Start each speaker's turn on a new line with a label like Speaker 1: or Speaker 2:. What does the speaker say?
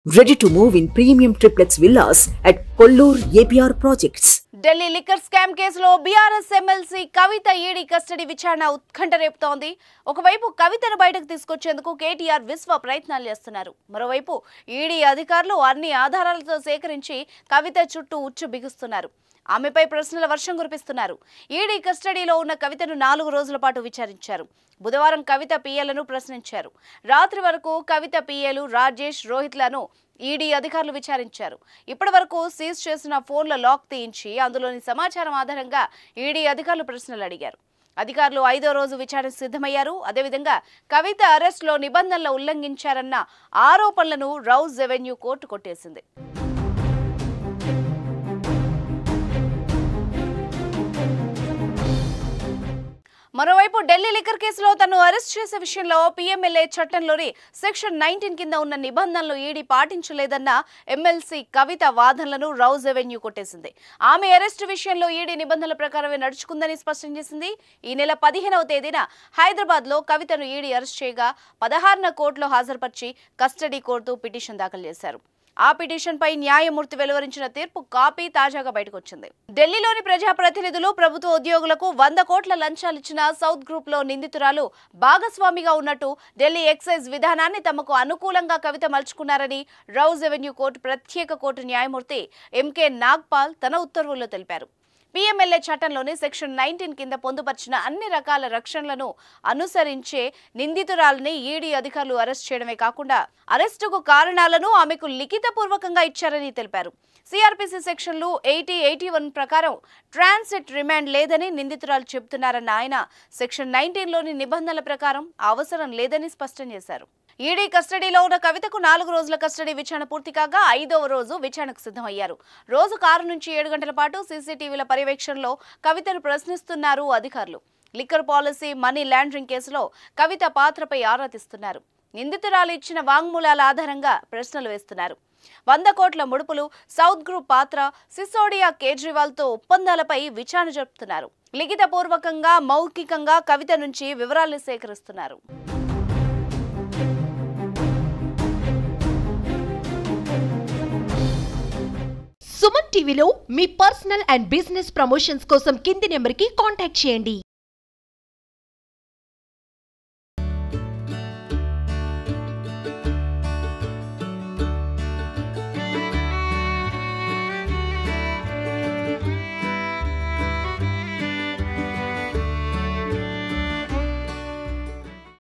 Speaker 1: Ready to move in premium triplex villas at Kollur APR Projects.
Speaker 2: Delhi liquor scam కేసులో BRS MLC కవిత ED custody విచారణ ఉత్కంఠ రేపుతోంది. ఒకవైపు కవితను బయటకు తీసుకొచ్చేందుకు కేటీఆర్ విశ్వ ప్రయత్నాలు చేస్తున్నారు. మరోవైపు ఈడీ అధికారులు అన్ని ఆధారాలతో సేకరించి కవిత చుట్టూ ఉచ్చు బిగుస్తున్నారు. ఆమెపై ప్రశ్నల వర్షం కురిపిస్తున్నారు. ఈడీ కస్టడీలో ఉన్న కవితను 4 రోజుల పాటు విచారించారు. బుధవారం కవిత పిఏలను ప్రశ్నించారు. రాత్రి వరకు కవిత పిఏలు రాజేష్, రోహిత్లను ఈడీ అధికారులు విచారించారు. ఇప్పటి వరకు సీజ్ చేసిన ఫోన్ల లాక్ తీయించి అందులోని సమాచారం ఆధారంగా ఈడీ అధికారులు ప్రశ్నలు అడిగారు. అధికారులు 5వ రోజు విచారణ సిద్ధమయ్యారు. అదేవిధంగా కవిత అరెస్టులో నిబంధనలు ఉల్లంఘించారన్న ఆరోపణలను రౌజ్ రెవెన్యూ కోర్టు కొట్టేసింది. మరోవైపు ఢిల్లీ లిక్కర్ కేసులో తను అరెస్ట్ చేసే విషయంలో పీఎంఎల్ఏ చట్టంలోని సెక్షన్ 19 కింద ఉన్న నిబంధనలు ఈడీ పాటించలేదన్న ఎమ్మెల్సీ కవిత వాదనలను రౌజ్ రెవెన్యూ కొట్టేసింది. ఆమె అరెస్టు విషయంలో ఈడీ నిబంధనల ప్రకారమే నడుచుకుందని స్పష్టం చేసింది. ఈ నెల 15వ తేదీన హైదరాబాద్ లో కవితను ఈడీ అరెస్ట్ చేయగా 16న కోర్టులో హాజరుపరిచి కస్టడీ కోరుతూ పిటిషన్ దాఖలు చేశారు. ఆ పిటిషన్ పై న్యాయమూర్తి వెలువరించిన తీర్పు కాపీ తాజాగా బయటకొచ్చింది. ఢిల్లీలోని ప్రజాప్రతినిధులు, ప్రభుత్వ ఉద్యోగులకు 100 కోట్ల లంచాలిచ్చిన సౌత్ గ్రూప్ లో నిందితురాలు భాగస్వామిగా ఉన్నట్టు ఢిల్లీ ఎక్సైజ్ విధానాన్ని తమకు అనుకూలంగా కవిత మలుచుకున్నారని రౌజ్ రెవెన్యూ కోర్టు ప్రత్యేక కోర్టు న్యాయమూర్తి ఎంకే నాగ్పాల్ తన ఉత్తర్వుల్లో తెలిపారు. పీఎంఎల్ఏ చట్టంలోని సెక్షన్ 19 కింద పొందుపరిచిన అన్ని రకాల రక్షణలను అనుసరించే నిందితురాలని ఈడీ అధికారులు అరెస్ట్ చేయడమే కాకుండా అరెస్టుకు కారణాలను ఆమెకు లిఖితపూర్వకంగా ఇచ్చారని తెలిపారు. సిఆర్పిసి సెక్షన్లు 80, 81 ప్రకారం ట్రాన్సిట్ రిమాండ్ లేదని నిందితురాలు చెబుతున్నారన్న ఆయన సెక్షన్ 19లోని నిబంధనల ప్రకారం అవసరం లేదని స్పష్టం చేశారు. ఈడీ కస్టడీలో ఉన్న కవితకు 4 రోజుల కస్టడీ విచారణ పూర్తి కాగా 5వ రోజు విచారణకు సిద్ధమయ్యారు. రోజుకు 6 నుంచి 7 గంటల పాటు సీసీటీవీల పర్యవేక్షణలో కవితను ప్రశ్నిస్తున్నారు అధికారులు. లిక్కర్ పాలసీ, మనీ లాండరింగ్ కేసులో కవిత పాత్రపై ఆరా తీస్తున్నారు. నిందితురాలు ఇచ్చిన వాంగ్మూలాల ఆధారంగా ప్రశ్నలు వేస్తున్నారు. 100 కోట్ల ముడుపులు, సౌత్ గ్రూప్ పాత్ర, సిసోడియా, కేజ్రీవాల్తో ఒప్పందాలపై విచారణ జరుపుతున్నారు. లిఖితపూర్వకంగా, మౌఖికంగా కవిత నుంచి వివరాలను సేకరిస్తున్నారు.
Speaker 3: సుమన్ టీవీలో మీ పర్సనల్ అండ్ బిజినెస్ ప్రమోషన్స్ కోసం కింది నెంబర్కి కాంటాక్ట్ చేయండి.